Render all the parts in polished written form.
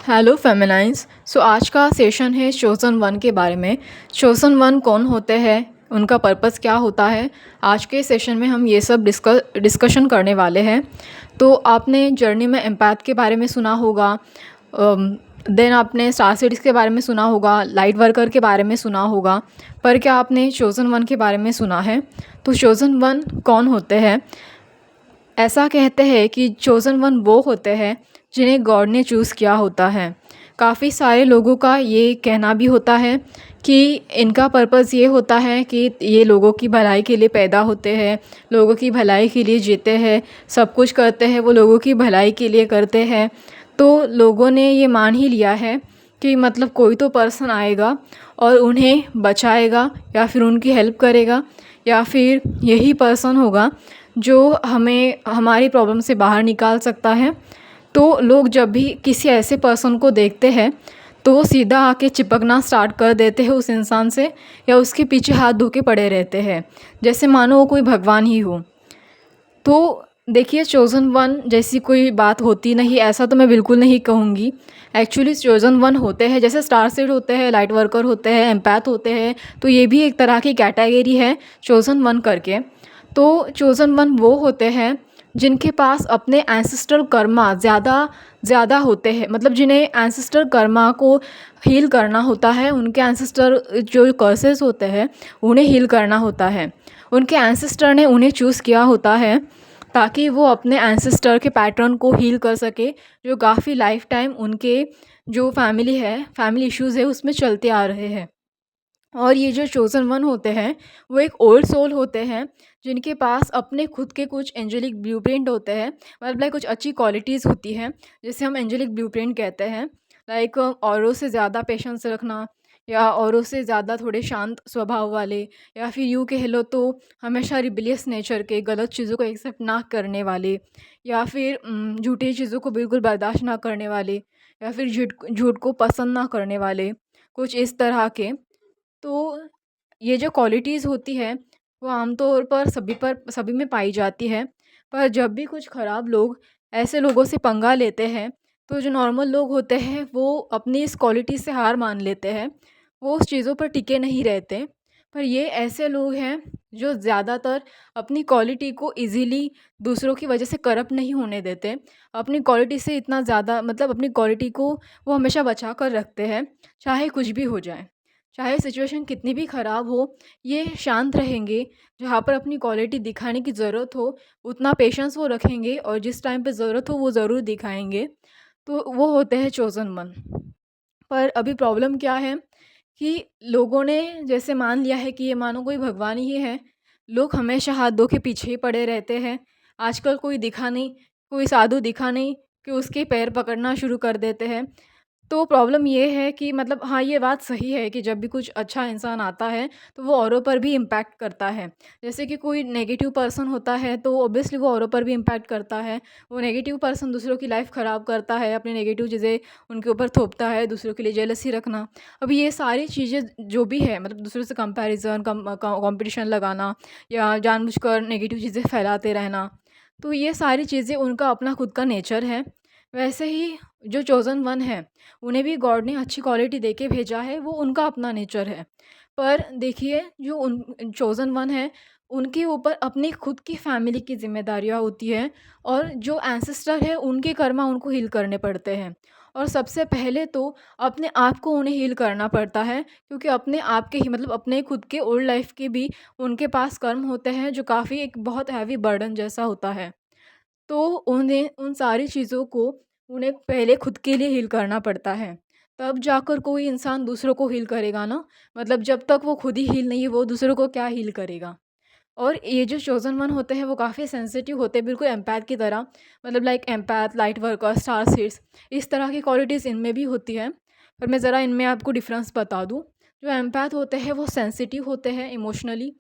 Hello फेमिनाइज। आज का session है चोज़न वन के बारे में। चोज़न वन कौन होते हैं, उनका पर्पस क्या होता है। आज के सेशन में हम ये सब डिस्कशन करने वाले हैं। तो आपने जर्नी में एम्पैथ के बारे में सुना होगा, देन आपने स्टार सीड्स के बारे में सुना होगा, लाइट वर्कर के बारे में सुना होगा, पर क्या आपने चोज़न वन के बारे में सुना है? तो चोज़न वन कौन होते हैं? ऐसा कहते हैं कि चोज़न वन वो होते हैं जिन्हें गॉड ने चूज़ किया होता है। काफ़ी सारे लोगों का ये कहना भी होता है कि इनका पर्पस ये होता है कि ये लोगों की भलाई के लिए पैदा होते हैं, लोगों की भलाई के लिए जीते हैं, सब कुछ करते हैं वो लोगों की भलाई के लिए करते हैं। तो लोगों ने ये मान ही लिया है कि मतलब कोई तो पर्सन आएगा और उन्हें बचाएगा या फिर उनकी हेल्प करेगा, या फिर यही पर्सन होगा जो हमें हमारी प्रॉब्लम से बाहर निकाल सकता है। तो लोग जब भी किसी ऐसे पर्सन को देखते हैं तो वो सीधा आके चिपकना स्टार्ट कर देते हैं उस इंसान से, या उसके पीछे हाथ धो के पड़े रहते हैं, जैसे मानो वो कोई भगवान ही हो। तो देखिए, चोज़न वन जैसी कोई बात होती नहीं, ऐसा तो मैं बिल्कुल नहीं कहूँगी। एक्चुअली चोज़न वन होते हैं जैसे स्टार सीड होते हैं, लाइट वर्कर होते हैं, एम्पैथ होते हैं, तो ये भी एक तरह की कैटेगरी है चोज़न वन करके। तो चोज़न वन वो होते हैं जिनके पास अपने एंसेस्ट्रल कर्मा ज़्यादा होते हैं, मतलब जिन्हें एंसेस्ट्रल कर्मा को हील करना होता है, उनके एंसेस्टर जो कर्सेस होते हैं उन्हें हील करना होता है। उनके एंसेस्टर ने उन्हें चूज़ किया होता है ताकि वो अपने एंसेस्टर के पैटर्न को हील कर सके, जो काफ़ी लाइफ टाइम उनके जो फैमिली इश्यूज़ है उसमें चलते आ रहे हैं। और ये जो चोज़न वन होते हैं वो एक ओल्ड सोल होते हैं जिनके पास अपने खुद के कुछ एंजेलिक ब्लूप्रिंट होते हैं, मतलब लाइक कुछ अच्छी क्वालिटीज़ होती हैं जिसे हम एंजेलिक ब्लूप्रिंट कहते हैं। लाइक औरों से ज़्यादा पेशेंस रखना, या औरों से ज़्यादा थोड़े शांत स्वभाव वाले, या फिर यूँ कह लो तो हमेशा रिबिलियस नेचर के, गलत चीज़ों को एक्सेप्ट ना करने वाले, या फिर झूठी चीज़ों को बिल्कुल बर्दाश्त ना करने वाले, या फिर झूठ को पसंद ना करने वाले, कुछ इस तरह के। तो ये जो क्वालिटीज़ होती है वो आमतौर पर सभी में पाई जाती है। पर जब भी कुछ ख़राब लोग ऐसे लोगों से पंगा लेते हैं तो जो नॉर्मल लोग होते हैं वो अपनी इस क्वालिटी से हार मान लेते हैं, वो उस चीज़ों पर टिके नहीं रहते। पर ये ऐसे लोग हैं जो ज़्यादातर अपनी क्वालिटी को इजीली दूसरों की वजह से करप्ट नहीं होने देते। अपनी क्वालिटी से इतना ज़्यादा, मतलब अपनी क्वालिटी को वो हमेशा बचा कर रखते हैं, चाहे कुछ भी हो जाए। चाहे सिचुएशन कितनी भी ख़राब हो, ये शांत रहेंगे। जहाँ पर अपनी क्वालिटी दिखाने की ज़रूरत हो उतना पेशेंस वो रखेंगे, और जिस टाइम पे ज़रूरत हो वो ज़रूर दिखाएँगे। तो वो होते हैं चोज़न वन। पर अभी प्रॉब्लम क्या है कि लोगों ने जैसे मान लिया है कि ये मानो कोई भगवान ही है। लोग हमेशा हाथ धो के पीछे ही पड़े रहते हैं। आजकल कोई दिखा नहीं, कोई साधु दिखा नहीं कि उसके पैर पकड़ना शुरू कर देते हैं। तो प्रॉब्लम ये है कि मतलब हाँ, ये बात सही है कि जब भी कुछ अच्छा इंसान आता है तो वो औरों पर भी इम्पैक्ट करता है। जैसे कि कोई नेगेटिव पर्सन होता है तो ऑब्वियसली वो औरों पर भी इम्पैक्ट करता है। वो नेगेटिव पर्सन दूसरों की लाइफ ख़राब करता है, अपनी नेगेटिव चीज़ें उनके ऊपर थोपता है, दूसरों के लिए जेलसी रखना। अब ये सारी चीज़ें जो भी है, मतलब दूसरों से कंपैरिज़न, कॉम्पिटिशन लगाना, या जानबूझकर नेगेटिव चीज़ें फैलाते रहना, तो ये सारी चीज़ें उनका अपना खुद का नेचर है। वैसे ही जो चोज़न वन है उन्हें भी गॉड ने अच्छी क्वालिटी दे के भेजा है, वो उनका अपना नेचर है। पर देखिए, जो उन चोज़न वन है उनके ऊपर अपनी खुद की फैमिली की ज़िम्मेदारियाँ होती हैं, और जो एंसेस्टर है उनके कर्मा उनको हील करने पड़ते हैं। और सबसे पहले तो अपने आप को उन्हें हील करना पड़ता है, क्योंकि अपने आप के ही, मतलब अपने खुद के ओल्ड लाइफ के भी उनके पास कर्म होते हैं जो काफ़ी एक बहुत हैवी बर्डन जैसा होता है। तो उन्हें उन सारी चीज़ों को उन्हें पहले खुद के लिए हील करना पड़ता है। तब जाकर कोई इंसान दूसरों को हील करेगा ना। मतलब जब तक वो खुद ही हील नहीं, वो दूसरों को क्या हील करेगा। और ये जो चोज़न वन होते हैं वो काफ़ी सेंसिटिव होते हैं, बिल्कुल एम्पैथ की तरह। मतलब like empath, light worker, star seeds, इस तरह की क्वालिटीज़ इनमें भी होती है। पर मैं ज़रा इनमें आपको डिफरेंस बता दूँ। जो एम्पैथ होते हैं वो सेंसिटिव होते हैं इमोशनली।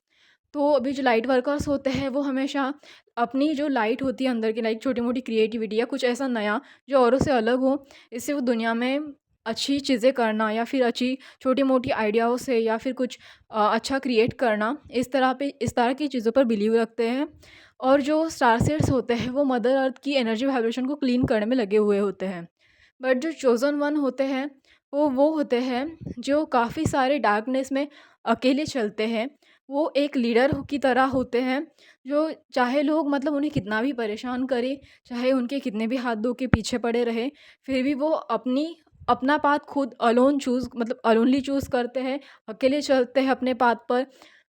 तो अभी जो लाइट वर्कर्स होते हैं वो हमेशा अपनी जो लाइट होती है अंदर की, लाइक छोटी-मोटी क्रिएटिविटी या कुछ ऐसा नया जो औरों से अलग हो, इससे वो दुनिया में अच्छी चीज़ें करना, या फिर अच्छी छोटी-मोटी आइडियाओं से, या फिर कुछ अच्छा क्रिएट करना, इस तरह की चीज़ों पर बिलीव रखते हैं। और जो स्टार सीड्स होते हैं वो मदर अर्थ की एनर्जी वाइब्रेशन को क्लीन करने में लगे हुए होते हैं। बट जो चोज़न वन होते हैं वो होते हैं जो काफ़ी सारे डार्कनेस में अकेले चलते हैं। वो एक लीडर की तरह होते हैं, जो चाहे लोग मतलब उन्हें कितना भी परेशान करें, चाहे उनके कितने भी हाथ धो के पीछे पड़े रहे, फिर भी वो अपना पाथ खुद अलोन चूज़ मतलब अलोनली चूज़ करते हैं, अकेले चलते हैं अपने पाथ पर,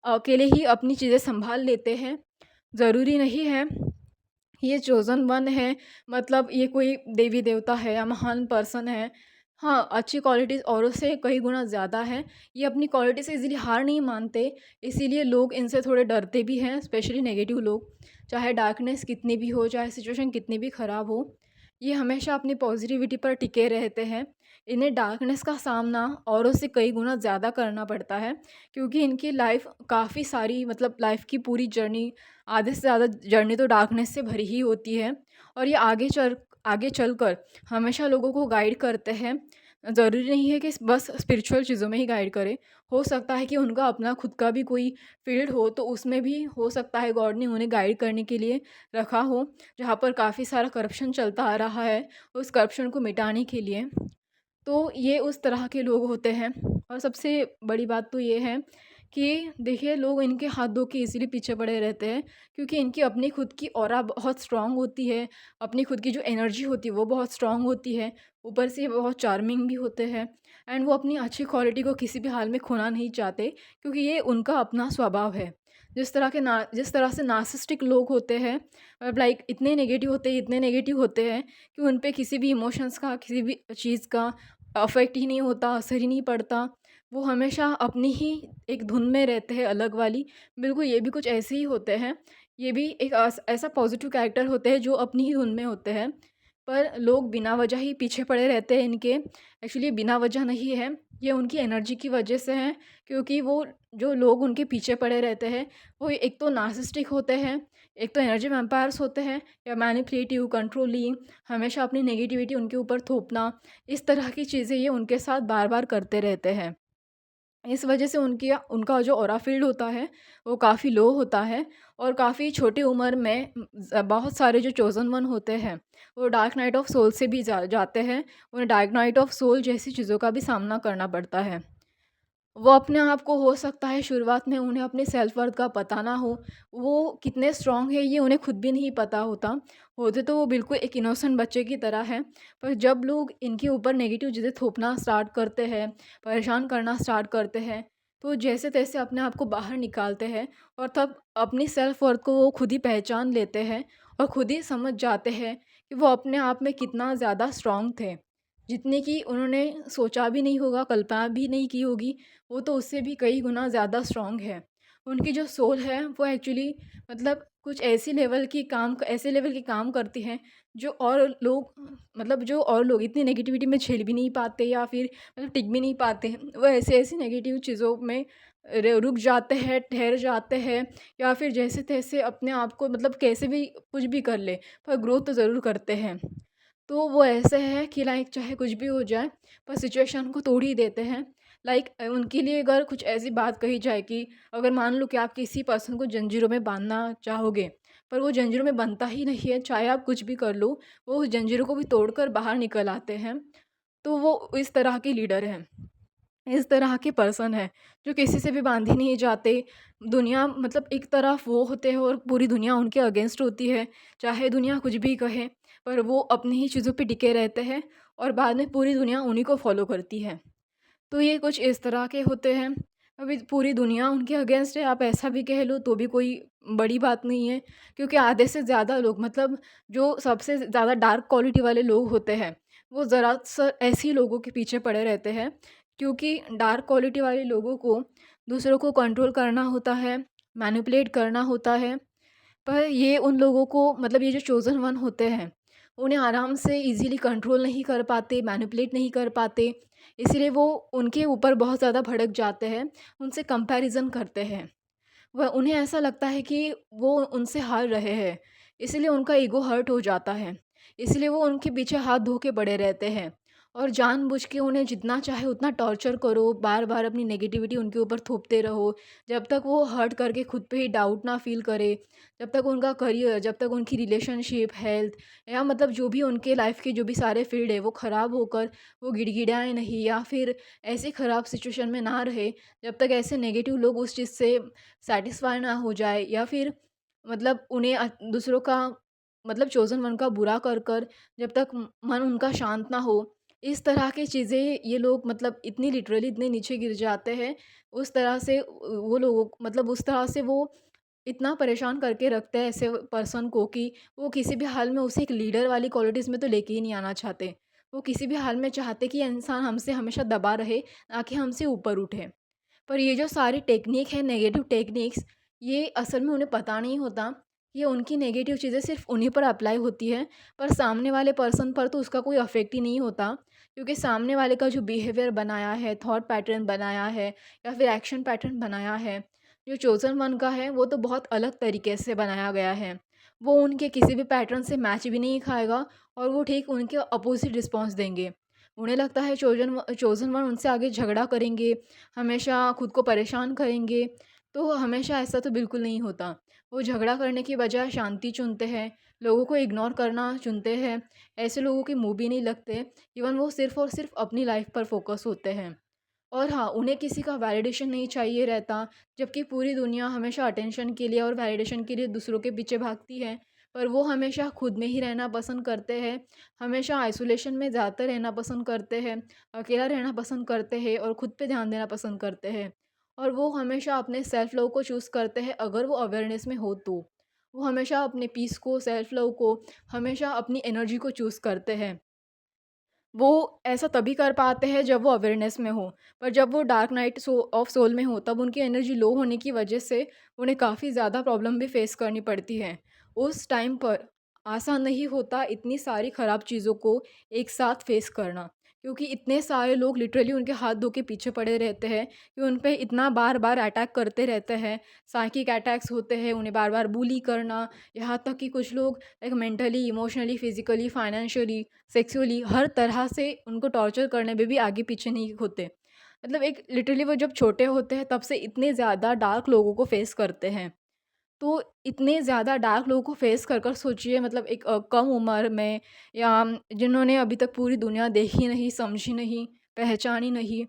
अकेले ही अपनी चीज़ें सँभाल लेते हैं। ज़रूरी नहीं है ये चोज़न वन है मतलब ये कोई देवी देवता है या महान पर्सन है। हाँ, अच्छी क्वालिटीज़ औरों से कई गुना ज़्यादा है। ये अपनी क्वालिटी से ईज़िली हार नहीं मानते, इसीलिए लोग इनसे थोड़े डरते भी हैं, स्पेशली नेगेटिव लोग। चाहे डार्कनेस कितनी भी हो, चाहे सिचुएशन कितनी भी ख़राब हो, ये हमेशा अपनी पॉजिटिविटी पर टिके रहते हैं। इन्हें डार्कनेस का सामना औरों से कई गुना ज़्यादा करना पड़ता है, क्योंकि इनकी लाइफ़ काफ़ी सारी मतलब लाइफ़ की पूरी जर्नी, आधे से ज़्यादा जर्नी तो डार्कनेस से भरी ही होती है। और ये आगे चलकर हमेशा लोगों को गाइड करते हैं। ज़रूरी नहीं है कि बस स्पिरिचुअल चीज़ों में ही गाइड करें। हो सकता है कि उनका अपना खुद का भी कोई फ़ील्ड हो, तो उसमें भी हो सकता है गॉड ने उन्हें गाइड करने के लिए रखा हो, जहाँ पर काफ़ी सारा करप्शन चलता आ रहा है, उस करप्शन को मिटाने के लिए। तो ये उस तरह के लोग होते हैं। और सबसे बड़ी बात तो ये है कि देखिए लोग इनके हाथ धो के इसीलिए पीछे पड़े रहते हैं, क्योंकि इनकी अपनी खुद की ऑरा बहुत स्ट्रॉन्ग होती है, अपनी खुद की जो एनर्जी होती है वो बहुत स्ट्रॉन्ग होती है, ऊपर से ये बहुत चार्मिंग भी होते हैं। एंड वो अपनी अच्छी क्वालिटी को किसी भी हाल में खोना नहीं चाहते, क्योंकि ये उनका अपना स्वभाव है। जिस तरह से नार्सिसिस्टिक लोग होते हैं, लाइक इतने नेगेटिव होते हैं कि उन पे किसी भी इमोशंस का, किसी भी चीज़ का अफ़ेक्ट ही नहीं होता, असर ही नहीं पड़ता। वो हमेशा अपनी ही एक धुन में रहते हैं अलग वाली। बिल्कुल ये भी कुछ ऐसे ही होते हैं। ये भी एक ऐसा पॉज़िटिव कैरेक्टर होते हैं जो अपनी ही धुन में होते हैं। पर लोग बिना वजह ही पीछे पड़े रहते हैं इनके। एक्चुअली बिना वजह नहीं है, ये उनकी एनर्जी की वजह से है, क्योंकि वो जो लोग उनके पीछे पड़े रहते हैं, वो एक तो नार्सिसिस्टिक होते हैं, एक तो एनर्जी वैम्पायर्स होते हैं, या मैनिपुलेटिव, कंट्रोलिंग, हमेशा अपनी नेगेटिविटी उनके ऊपर थोपना। इस तरह की चीज़ें ये उनके साथ बार-बार करते रहते हैं। इस वजह से उनका जो ऑरा फ़ील्ड होता है, वो काफ़ी लो होता है। और काफ़ी छोटी उम्र में बहुत सारे जो चोज़न वन होते हैं, वो डार्क नाइट ऑफ सोल से भी जाते हैं। उन्हें डार्क नाइट ऑफ सोल जैसी चीज़ों का भी सामना करना पड़ता है। वो अपने आप को हो सकता है शुरुआत में उन्हें अपने सेल्फ वर्थ का पता ना हो, वो कितने स्ट्रॉन्ग है ये उन्हें खुद भी नहीं पता होता। होते तो वो बिल्कुल एक इनोसेंट बच्चे की तरह है, पर जब लोग इनके ऊपर नेगेटिव चीज़ें थोपना स्टार्ट करते हैं, परेशान करना स्टार्ट करते हैं, तो जैसे-तैसे अपने आप को बाहर निकालते हैं, और तब अपनी सेल्फ वर्थ को वो खुद ही पहचान लेते हैं, और खुद ही समझ जाते हैं कि वो अपने आप में कितना ज़्यादा स्ट्रॉन्ग थे। जितने कि उन्होंने सोचा भी नहीं होगा, कल्पना भी नहीं की होगी, वो तो उससे भी कई गुना ज़्यादा स्ट्रॉन्ग है। उनकी जो सोल है वो एक्चुअली मतलब कुछ ऐसे लेवल के काम करती हैं, जो और लोग जो और लोग इतनी नेगेटिविटी में झेल भी नहीं पाते, या फिर मतलब टिक भी नहीं पाते हैं। वो ऐसी-ऐसी नेगेटिव चीज़ों में रुक जाते हैं, ठहर जाते हैं, या फिर जैसे-तैसे अपने आप को मतलब कैसे भी कुछ भी कर लें, पर ग्रोथ तो ज़रूर करते हैं। तो वो ऐसे हैं कि लाइक चाहे कुछ भी हो जाए, पर सिचुएशन को तोड़ ही देते हैं। लाइक उनके लिए अगर कुछ ऐसी बात कही जाए कि अगर मान लो कि आप किसी पर्सन को जंजीरों में बांधना चाहोगे, पर वो जंजीरों में बंधता ही नहीं है, चाहे आप कुछ भी कर लो, वो उस जंजीरों को भी तोड़कर बाहर निकल आते हैं। तो वो इस तरह के लीडर हैं। इस तरह के पर्सन हैं, जो किसी से भी बांधे नहीं जाते। दुनिया मतलब एक तरफ वो होते हैं और पूरी दुनिया उनके अगेंस्ट होती है। चाहे दुनिया कुछ भी कहे, पर वो अपनी ही चीज़ों पे टिके रहते हैं, और बाद में पूरी दुनिया उन्हीं को फॉलो करती है। तो ये कुछ इस तरह के होते हैं। अभी पूरी दुनिया उनके अगेंस्ट है, आप ऐसा भी कह लो तो भी कोई बड़ी बात नहीं है, क्योंकि आधे से ज़्यादा लोग मतलब जो सबसे ज़्यादा डार्क क्वालिटी वाले लोग होते हैं, वो ज़रा-सा ऐसे ही लोगों के पीछे पड़े रहते हैं। क्योंकि डार्क क्वालिटी वाले लोगों को दूसरों को कंट्रोल करना होता है, मैनिपुलेट करना होता है। पर ये उन लोगों को मतलब ये जो चोज़न वन होते हैं, उन्हें आराम से ईज़िली कंट्रोल नहीं कर पाते, मैनिपुलेट नहीं कर पाते, इसीलिए वो उनके ऊपर बहुत ज़्यादा भड़क जाते हैं, उनसे कंपैरिज़न करते हैं। वह उन्हें ऐसा लगता है कि वो उनसे हार रहे हैं, इसीलिए उनका ईगो हर्ट हो जाता है, इसीलिए वो उनके पीछे हाथ धो के पड़े रहते हैं। और जानबूझ के उन्हें जितना चाहे उतना टॉर्चर करो, बार-बार अपनी नेगेटिविटी उनके ऊपर थोपते रहो, जब तक वो हर्ट करके खुद पे ही डाउट ना फ़ील करे, जब तक उनका करियर, जब तक उनकी रिलेशनशिप, हेल्थ या मतलब जो भी उनके लाइफ़ के जो भी सारे फ़ील्ड है, वो ख़राब होकर वो गिड़गिड़ाए नहीं या फिर ऐसी ख़राब सिचुएशन में ना रहे, जब तक ऐसे नेगेटिव लोग उस चीज़ से सैटिस्फाई ना हो जाए या फिर मतलब उन्हें दूसरों का मतलब चोज़न वन का बुरा कर कर जब तक मन उनका शांत ना हो, इस तरह की चीज़ें ये लोग मतलब इतनी लिटरली इतने नीचे गिर जाते हैं, उस तरह से वो लोगों मतलब उस तरह से वो इतना परेशान करके रखते हैं ऐसे पर्सन को कि वो किसी भी हाल में उसे एक लीडर वाली क्वालिटीज़ में तो लेके ही नहीं आना चाहते। वो किसी भी हाल में चाहते कि ये इंसान हमसे हमेशा दबा रहे, ना कि हमसे ऊपर उठे। पर ये जो सारी टेक्निक है नेगेटिव टेक्निक्स, ये असल में उन्हें पता नहीं होता, ये उनकी नेगेटिव चीज़ें सिर्फ़ उन्हीं पर अप्लाई होती है, पर सामने वाले पर्सन पर तो उसका कोई इफ़ेक्ट ही नहीं होता। क्योंकि सामने वाले का जो बिहेवियर बनाया है, थॉट पैटर्न बनाया है या फिर एक्शन पैटर्न बनाया है, जो चोज़न वन का है वो तो बहुत अलग तरीके से बनाया गया है। वो उनके किसी भी पैटर्न से मैच भी नहीं खाएगा और वो ठीक उनके अपोज़िट रिस्पॉन्स देंगे। उन्हें लगता है चोज़न वन उनसे आगे झगड़ा करेंगे, हमेशा खुद को परेशान करेंगे, तो हमेशा ऐसा तो बिल्कुल नहीं होता। वो झगड़ा करने की बजाय शांति चुनते हैं, लोगों को इग्नोर करना चुनते हैं, ऐसे लोगों के मुँह भी नहीं लगते, इवन वो सिर्फ़ और सिर्फ़ अपनी लाइफ़ पर फ़ोकस होते हैं। और हाँ, उन्हें किसी का वैलिडेशन नहीं चाहिए रहता, जबकि पूरी दुनिया हमेशा अटेंशन के लिए और वैलिडेशन के लिए दूसरों के पीछे भागती है, पर वो हमेशा खुद में ही रहना पसंद करते हैं, हमेशा आइसोलेशन में ज़्यादातर रहना पसंद करते हैं, अकेला रहना पसंद करते हैं और खुद पे ध्यान देना पसंद करते हैं। और वो हमेशा अपने सेल्फ लव को चूज़ करते हैं अगर वो अवेयरनेस में हो तो। वो हमेशा अपने पीस को, सेल्फ लव को, हमेशा अपनी एनर्जी को चूज़ करते हैं। वो ऐसा तभी कर पाते हैं जब वो अवेयरनेस में हो, पर जब वो डार्क नाइट ऑफ सोल में हो तब उनकी एनर्जी लो होने की वजह से उन्हें काफ़ी ज़्यादा प्रॉब्लम भी फेस करनी पड़ती है। उस टाइम पर आसान नहीं होता इतनी सारी ख़राब चीज़ों को एक साथ फेस करना, क्योंकि इतने सारे लोग लिटरली उनके हाथ धो के पीछे पड़े रहते हैं कि उन पे इतना बार-बार अटैक करते रहते हैं। साइकिक अटैक्स होते हैं, उन्हें बार-बार बुली करना, यहाँ तक कि कुछ लोग like mentally, emotionally, physically, financially, sexually हर तरह से उनको टॉर्चर करने में भी आगे पीछे नहीं होते। मतलब एक लिटरली वो जब छोटे होते हैं तब से इतने ज़्यादा डार्क लोगों को फेस करते हैं। तो इतने ज़्यादा डार्क लोगों को फेस कर कर सोचिए मतलब एक कम उम्र में या जिन्होंने अभी तक पूरी दुनिया देखी नहीं, समझी नहीं, पहचानी नहीं,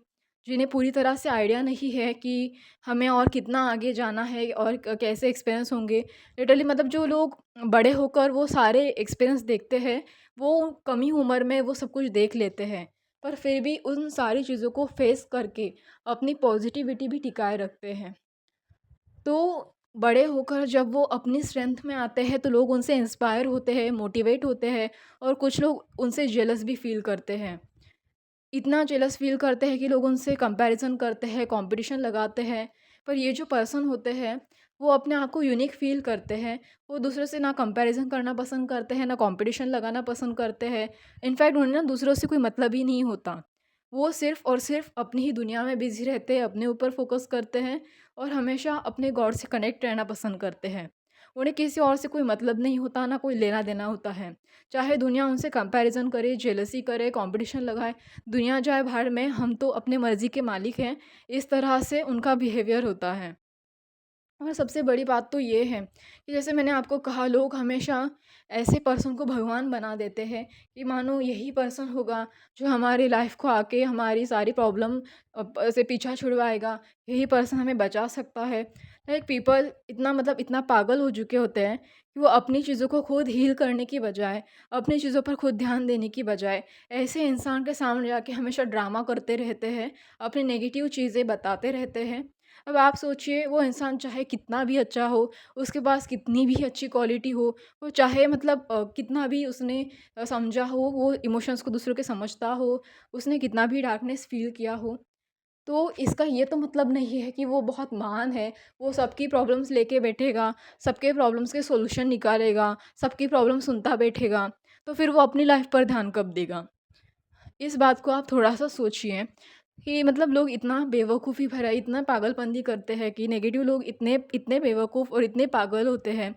जिन्हें पूरी तरह से आइडिया नहीं है कि हमें और कितना आगे जाना है और कैसे एक्सपीरियंस होंगे। लिटरली मतलब जो लोग बड़े होकर वो सारे एक्सपीरियंस देखते हैं, वो कम ही उम्र में वो सब कुछ देख लेते हैं। पर फिर भी उन सारी चीज़ों को फेस करके अपनी पॉजिटिविटी भी टिकाए रखते हैं। तो बड़े होकर जब वो अपनी स्ट्रेंथ में आते हैं तो लोग उनसे इंस्पायर होते हैं, मोटिवेट होते हैं और कुछ लोग उनसे जेलस भी फ़ील करते हैं। इतना जेलस फ़ील करते हैं कि लोग उनसे कंपैरिज़न करते हैं, कॉम्पिटिशन लगाते हैं। पर ये जो पर्सन होते हैं, वो अपने आप को यूनिक फ़ील करते हैं। वो दूसरों से ना कंपैरिज़न करना पसंद करते हैं, ना कॉम्पिटिशन लगाना पसंद करते हैं। इनफैक्ट उन्हें ना दूसरों से कोई मतलब ही नहीं होता। वो सिर्फ़ और सिर्फ़ अपनी ही दुनिया में बिज़ी रहते हैं, अपने ऊपर फ़ोकस करते हैं और हमेशा अपने गॉड से कनेक्ट रहना पसंद करते हैं। उन्हें किसी और से कोई मतलब नहीं होता, ना कोई लेना-देना होता है। चाहे दुनिया उनसे कंपैरिज़न करे, जेलसी करे, कॉम्पिटिशन लगाए, दुनिया जाए भाड़ में, हम तो अपनी मर्ज़ी के मालिक हैं, इस तरह से उनका बिहेवियर होता है। और सबसे बड़ी बात तो ये है कि जैसे मैंने आपको कहा लोग हमेशा ऐसे पर्सन को भगवान बना देते हैं कि मानो यही पर्सन होगा जो हमारी लाइफ को आके हमारी सारी प्रॉब्लम से पीछा छुड़वाएगा, यही पर्सन हमें बचा सकता है। लाइक पीपल इतना मतलब इतना पागल हो चुके होते हैं कि वो अपनी चीज़ों को खुद हील करने की बजाय, अपनी चीज़ों पर खुद ध्यान देने की बजाय ऐसे इंसान के सामने जाके हमेशा ड्रामा करते रहते हैं, अपनी नेगेटिव चीज़ें बताते रहते हैं। अब आप सोचिए वो इंसान चाहे कितना भी अच्छा हो, उसके पास कितनी भी अच्छी क्वालिटी हो, वो चाहे मतलब कितना भी उसने समझा हो, वो इमोशंस को दूसरों के समझता हो, उसने कितना भी डार्कनेस फ़ील किया हो, तो इसका ये तो मतलब नहीं है कि वो बहुत महान है, वो सबकी प्रॉब्लम्स लेके बैठेगा, सबके प्रॉब्लम्स के सॉल्यूशन निकालेगा, सबकी प्रॉब्लम सुनता बैठेगा, तो फिर वो अपनी लाइफ़ पर ध्यान कब देगा? इस बात को आप थोड़ा-सा सोचिए कि मतलब लोग इतना बेवकूफ़ी भरा, इतना पागलपंती करते हैं कि नेगेटिव लोग इतने इतने बेवकूफ़ और इतने पागल होते हैं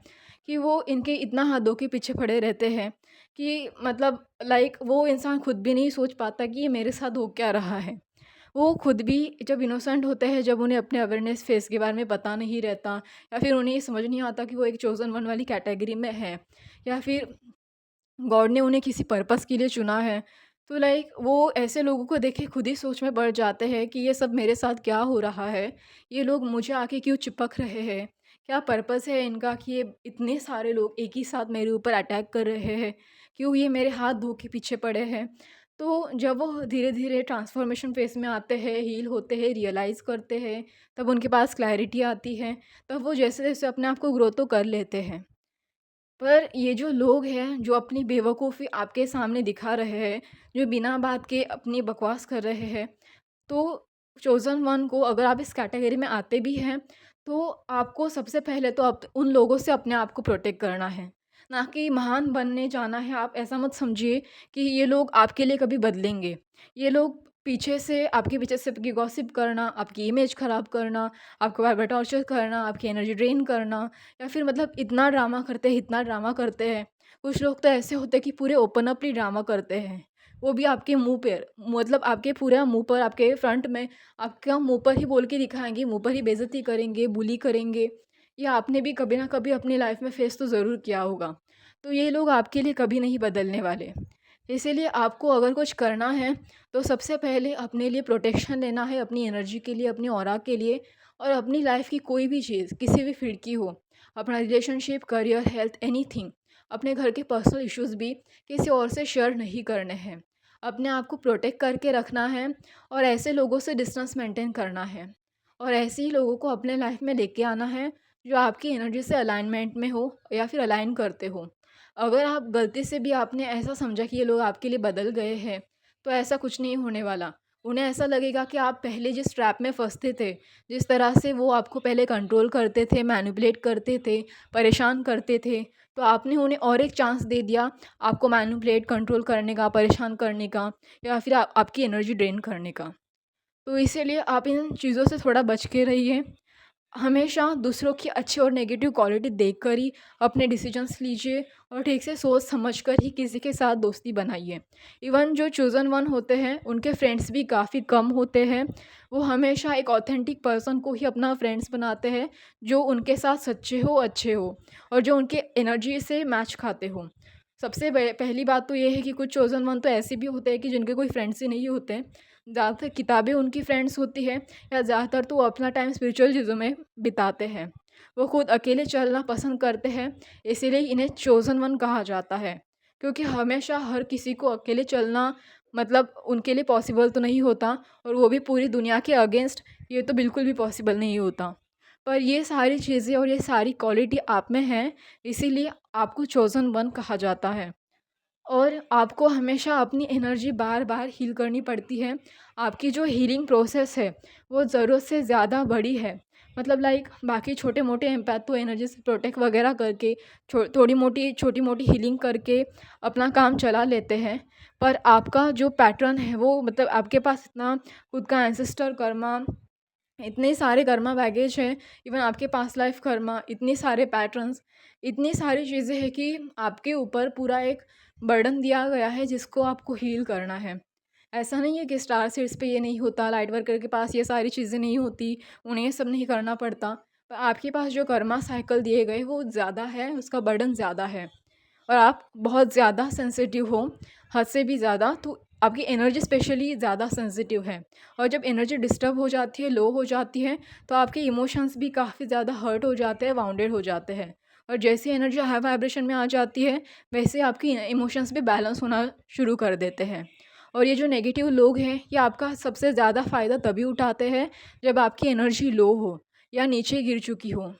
कि वो इनके इतना हाथों के पीछे पड़े रहते हैं कि मतलब लाइक वो इंसान खुद भी नहीं सोच पाता कि ये मेरे साथ हो क्या रहा है। वो खुद भी जब इनोसेंट होते हैं, जब उन्हें अपने अवेयरनेस फेस के बारे में पता नहीं रहता, या फिर उन्हें ये समझ नहीं आता कि वो एक चोज़न वन वाली कैटेगरी में है, या फिर गॉड ने उन्हें किसी पर्पस के लिए चुना है। तो लाइक वो ऐसे लोगों को देख के खुद ही सोच में पड़ जाते हैं कि ये सब मेरे साथ क्या हो रहा है? ये लोग मुझे आके क्यों चिपक रहे हैं? क्या पर्पस है इनका कि ये इतने सारे लोग एक ही साथ मेरे ऊपर अटैक कर रहे हैं? क्यों ये मेरे हाथ धो के पीछे पड़े हैं? तो जब वो धीरे-धीरे ट्रांसफॉर्मेशन फ़ेज़ में आते हैं, हील होते हैं, रियलाइज़ करते हैं, तब उनके पास क्लैरिटी आती है, तब वो जैसे-जैसे अपने आप को ग्रो तो कर लेते हैं। पर ये जो लोग हैं, जो अपनी बेवकूफ़ी आपके सामने दिखा रहे हैं, जो बिना बात के अपनी बकवास कर रहे हैं, तो चोज़न वन को अगर आप इस कैटेगरी में आते भी हैं, तो आपको सबसे पहले तो आप उन लोगों से अपने आप को प्रोटेक्ट करना है, ना कि महान बनने जाना है। आप ऐसा मत समझिए कि ये लोग आपके लिए कभी बदलेंगे। ये लोग आपके पीछे से आपकी गॉसिप करना, आपकी इमेज ख़राब करना, आपको बार-बार टॉर्चर करना, आपकी एनर्जी ड्रेन करना, या फिर मतलब इतना ड्रामा करते हैं। कुछ लोग तो ऐसे होते हैं कि पूरे ओपन अपली ड्रामा करते हैं। वो भी आपके मुँह पे, मतलब आपके पूरे मुँह पर, आपके फ्रंट में, आपका मुँह पर ही बोल के दिखाएँगे, मुँह पर ही बेइज़्ज़ती करेंगे, बुली करेंगे। ये आपने भी कभी ना कभी अपनी लाइफ़ में फेस तो ज़रूर किया होगा। तो ये लोग आपके लिए कभी नहीं बदलने वाले। इसीलिए आपको अगर कुछ करना है, तो सबसे पहले अपने लिए प्रोटेक्शन लेना है, अपनी एनर्जी के लिए, अपनी ऑरा के लिए, और अपनी लाइफ़ की कोई भी चीज़, किसी भी फील्ड की हो, अपना रिलेशनशिप, करियर, हेल्थ, एनीथिंग, अपने घर के पर्सनल इश्यूज़ भी किसी और से शेयर नहीं करने हैं। अपने आप को प्रोटेक्ट करके रखना है, और ऐसे लोगों से डिस्टेंस मेंटेन करना है, और ऐसे ही लोगों को अपने लाइफ़ में लेके आना है, जो आपकी एनर्जी से अलाइनमेंट में हो या फिर अलाइन करते हो। अगर आप गलती से भी आपने ऐसा समझा कि ये लोग आपके लिए बदल गए हैं, तो ऐसा कुछ नहीं होने वाला। उन्हें ऐसा लगेगा कि आप पहले जिस ट्रैप में फँसते थे, जिस तरह से वो आपको पहले कंट्रोल करते थे, मैनिपुलेट करते थे, परेशान करते थे, तो आपने उन्हें और एक चांस दे दिया आपको मैनिपुलेट, कंट्रोल करने का, परेशान करने का, या फिर आपकी एनर्जी ड्रेन करने का। तो इसीलिए आप इन चीज़ों से थोड़ा बच के रहिए। हमेशा दूसरों की अच्छी और नेगेटिव क्वालिटी देखकर ही अपने डिसीजंस लीजिए, और ठीक से सोच समझ कर ही किसी के साथ दोस्ती बनाइए। इवन जो चोज़न वन होते हैं, उनके फ्रेंड्स भी काफ़ी कम होते हैं। वो हमेशा एक ऑथेंटिक पर्सन को ही अपना फ्रेंड्स बनाते हैं, जो उनके साथ सच्चे हो, अच्छे हो, और जो उनके एनर्जी से मैच खाते हो। सबसे पहली बात तो ये है कि कुछ चोज़न वन तो ऐसे भी होते हैं कि जिनके कोई फ्रेंड्स ही नहीं होते। ज़्यादातर किताबें उनकी फ्रेंड्स होती है, या ज़्यादातर तो वो अपना टाइम स्पिरिचुअल चीज़ों में बिताते हैं। वो खुद अकेले चलना पसंद करते हैं, इसीलिए इन्हें चोज़न वन कहा जाता है। क्योंकि हमेशा हर किसी को अकेले चलना मतलब उनके लिए पॉसिबल तो नहीं होता, और वो भी पूरी दुनिया के अगेंस्ट, ये तो बिल्कुल भी पॉसिबल नहीं होता। पर ये सारी चीज़ें और ये सारी क्वालिटी आप में हैं, इसीलिए आपको चोज़न वन कहा जाता है। और आपको हमेशा अपनी एनर्जी बार-बार हील करनी पड़ती है। आपकी जो हीलिंग प्रोसेस है, वो ज़रूरत से ज़्यादा बड़ी है। मतलब लाइक बाकी छोटे-मोटे एम्पैथ तो एनर्जी से प्रोटेक्ट वगैरह करके, थोड़ी मोटी छोटी-मोटी हीलिंग करके अपना काम चला लेते हैं। पर आपका जो पैटर्न है, वो मतलब आपके पास इतना खुद का एंसेस्टर कर्मा, इतने सारे कर्मा बैगेज हैं, इवन आपके पास्ट लाइफ कर्मा, इतने सारे पैटर्न्स, इतनी सारी चीज़ें हैं कि आपके ऊपर पूरा एक बर्डन दिया गया है जिसको आपको हील करना है। ऐसा नहीं है कि स्टार सीड्स पे ये नहीं होता, लाइट वर्कर के पास ये सारी चीज़ें नहीं होती, उन्हें ये सब नहीं करना पड़ता। पर आपके पास जो कर्मा साइकिल दिए गए वो ज़्यादा है, उसका बर्डन ज़्यादा है, और आप बहुत ज़्यादा सेंसिटिव हो, हद से भी ज़्यादा। तो आपकी एनर्जी स्पेशली ज़्यादा सेंसिटिव है, और जब एनर्जी डिस्टर्ब हो जाती है, लो हो जाती है, तो आपके इमोशंस भी काफ़ी ज़्यादा हर्ट हो जाते हैं, वाउंडेड हो जाते हैं। और जैसे एनर्जी हाई वाइब्रेशन में आ जाती है, वैसे आपकी इमोशंस भी बैलेंस होना शुरू कर देते हैं। और ये जो नेगेटिव लोग हैं, ये आपका सबसे ज़्यादा फ़ायदा तभी उठाते हैं जब आपकी एनर्जी लो हो या नीचे गिर चुकी हो।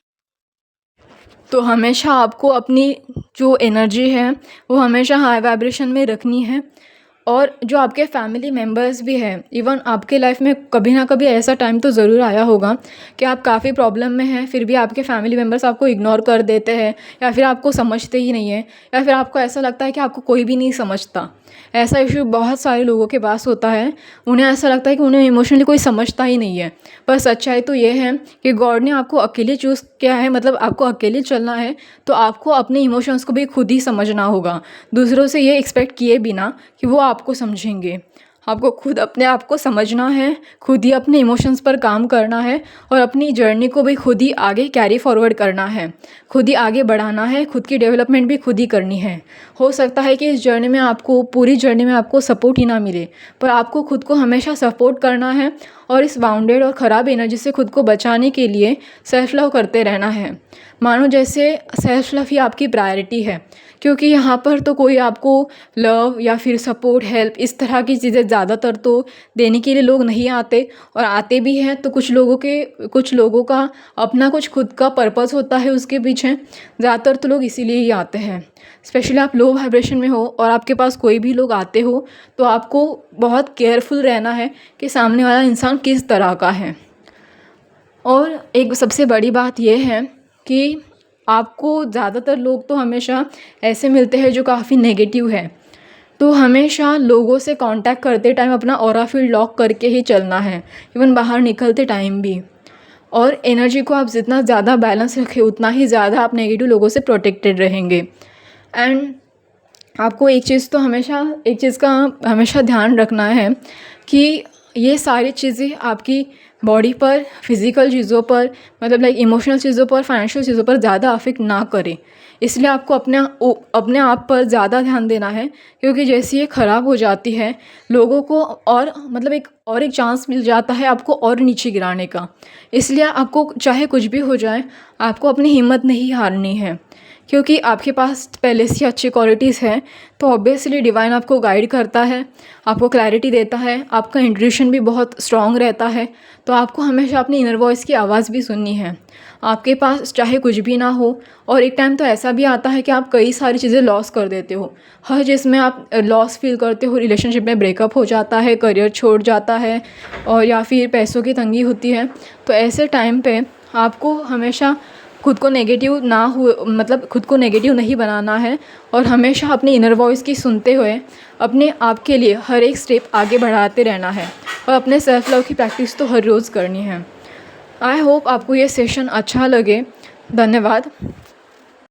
तो हमेशा आपको अपनी जो एनर्जी है, वो हमेशा हाई वाइब्रेशन में रखनी है। और जो आपके फैमिली मेम्बर्स भी हैं, इवन आपके लाइफ में कभी ना कभी ऐसा टाइम तो ज़रूर आया होगा कि आप काफ़ी प्रॉब्लम में हैं, फिर भी आपके फैमिली मेम्बर्स आपको इग्नोर कर देते हैं, या फिर आपको समझते ही नहीं हैं, या फिर आपको ऐसा लगता है कि आपको कोई भी नहीं समझता। ऐसा इशू बहुत सारे लोगों के पास होता है। उन्हें ऐसा लगता है कि उन्हें इमोशनली कोई समझता ही नहीं है, पर सच्चाई तो ये है कि गॉड ने आपको अकेले चूज़ किया है, मतलब आपको अकेले चलना है, तो आपको अपने इमोशंस को भी खुद ही समझना होगा, दूसरों से ये एक्सपेक्ट किए बिना कि वो आपको समझेंगे। आपको खुद अपने आप को समझना है, खुद ही अपने इमोशंस पर काम करना है और अपनी जर्नी को भी खुद ही आगे कैरी फॉरवर्ड करना है, खुद ही आगे बढ़ाना है, खुद की डेवलपमेंट भी खुद ही करनी है। हो सकता है कि इस जर्नी में आपको, पूरी जर्नी में आपको सपोर्ट ही ना मिले, पर आपको खुद को हमेशा सपोर्ट करना है और इस बाउंडेड और ख़राब एनर्जी से खुद को बचाने के लिए सेल्फ लव करते रहना है। मानो जैसे सेल्फ लव ही आपकी प्रायोरिटी है, क्योंकि यहाँ पर तो कोई आपको लव या फिर सपोर्ट, हेल्प इस तरह की चीज़ें ज़्यादातर तो देने के लिए लोग नहीं आते, और आते भी हैं तो कुछ लोगों का अपना कुछ खुद का पर्पस होता है उसके पीछे। ज़्यादातर तो लोग इसीलिए ही आते हैं। स्पेशली आप लो वाइब्रेशन में हो और आपके पास कोई भी लोग आते हो, तो आपको बहुत केयरफुल रहना है कि सामने वाला इंसान किस तरह का है। और एक सबसे बड़ी बात यह है कि आपको ज़्यादातर लोग तो हमेशा ऐसे मिलते हैं जो काफ़ी नेगेटिव है, तो हमेशा लोगों से कांटेक्ट करते टाइम अपना ऑरा फील्ड लॉक करके ही चलना है, इवन बाहर निकलते टाइम भी। और एनर्जी को आप जितना ज़्यादा बैलेंस रखें उतना ही ज़्यादा आप नेगेटिव लोगों से प्रोटेक्टेड रहेंगे। एंड आपको एक चीज़ का हमेशा ध्यान रखना है कि ये सारी चीज़ें आपकी बॉडी पर, फिज़िकल चीज़ों पर, मतलब लाइक इमोशनल चीज़ों पर, फाइनेंशियल चीज़ों पर ज़्यादा अफेक्ट ना करें। इसलिए आपको अपने आप पर ज़्यादा ध्यान देना है, क्योंकि जैसे ये ख़राब हो जाती है, लोगों को और मतलब एक चांस मिल जाता है आपको और नीचे गिराने का। इसलिए आपको चाहे कुछ भी हो जाए, आपको अपनी हिम्मत नहीं हारनी है, क्योंकि आपके पास पहले से अच्छी क्वालिटीज़ हैं, तो ऑब्वियसली डिवाइन आपको गाइड करता है, आपको क्लैरिटी देता है, आपका इंट्यूशन भी बहुत स्ट्रॉन्ग रहता है। तो आपको हमेशा अपनी इनर वॉइस की आवाज़ भी सुननी है। आपके पास चाहे कुछ भी ना हो, और एक टाइम तो ऐसा भी आता है कि आप कई सारी चीज़ें लॉस कर देते हो, हर चीज़ में आप लॉस फील करते हो। रिलेशनशिप में ब्रेकअप हो जाता है, करियर छोड़ जाता है, और या फिर पैसों की तंगी होती है। तो ऐसे टाइम पे आपको हमेशा खुद को नेगेटिव नहीं बनाना है, और हमेशा अपनी इनर वॉइस की सुनते हुए अपने आप के लिए हर एक स्टेप आगे बढ़ाते रहना है, और अपने सेल्फ लव की प्रैक्टिस तो हर रोज़ करनी है। आई होप आपको ये सेशन अच्छा लगे। धन्यवाद।